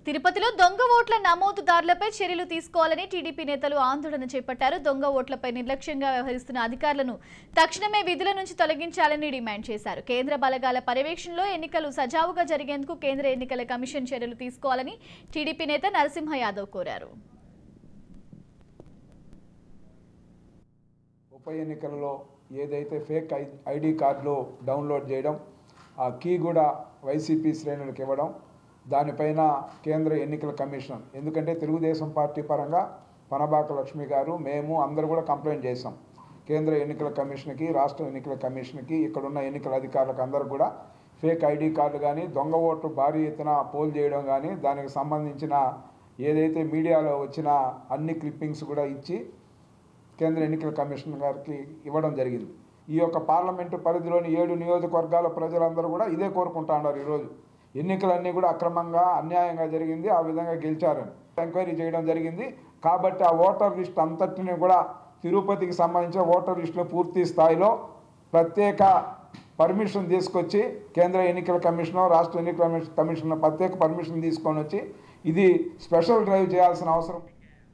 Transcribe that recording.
తిరుపతిలో దొంగ ఓట్ల నమోదుదారులపై చర్యలు తీసుకోవాలని టీడీపీ నేతలు ఆందోళన చేపట్టారు. దొంగ ఓట్లపై నిర్లక్ష్యంగా వ్యవహరిస్తున్న అధికారులను తక్షణమే విధుల నుంచి తొలగించాలని డిమాండ్ చేశారు. కేంద్ర బలగాల పర్యవేక్షణలో ఎన్నికలు సజావుగా జరిగేందుకు కేంద్ర ఎన్నికల కమిషన్ చర్యలు తీసుకోవాలని టీడీపీ నేత నరసింహ యాదవ్ కోరారు. ఉప ఎన్నికలలో ఏదైతే ఫేక్ ఐడి కార్డులు డౌన్లోడ్ చేయడం, ఆ కీ కూడా వైసీపీ శ్రేణులకు ఇవ్వడం, దానిపైన కేంద్ర ఎన్నికల కమిషన్, ఎందుకంటే తెలుగుదేశం పార్టీ పరంగా పనబాక లక్ష్మి గారు మేము అందరూ కూడా కంప్లైంట్ చేసాం కేంద్ర ఎన్నికల కమిషన్కి, రాష్ట్ర ఎన్నికల కమిషన్కి, ఇక్కడున్న ఎన్నికల అధికారులకు అందరూ కూడా ఫేక్ ఐడి కార్డు కానీ దొంగ ఓట్లు భారీ ఎత్తున పోల్ చేయడం కానీ దానికి సంబంధించిన ఏదైతే మీడియాలో వచ్చిన అన్ని క్లిప్పింగ్స్ కూడా ఇచ్చి కేంద్ర ఎన్నికల కమిషన్ గారికి ఇవ్వడం జరిగింది. ఈ యొక్క పార్లమెంటు పరిధిలోని 7 నియోజకవర్గాల ప్రజలందరూ కూడా ఇదే కోరుకుంటా ఉన్నారు. ఈరోజు ఎన్నికలన్నీ కూడా అక్రమంగా అన్యాయంగా జరిగింది, ఆ విధంగా గెలిచారని ఎంక్వైరీ చేయడం జరిగింది. కాబట్టి ఆ ఓటర్ లిస్ట్ అంతటిని కూడా తిరుపతికి సంబంధించిన ఓటర్ లిస్టులో పూర్తి స్థాయిలో ప్రత్యేక పర్మిషన్ తీసుకొచ్చి కేంద్ర ఎన్నికల కమిషన్, రాష్ట్ర ఎన్నికల కమిషన్ ప్రత్యేక పర్మిషన్ తీసుకొని వచ్చి ఇది స్పెషల్ డ్రైవ్ చేయాల్సిన అవసరం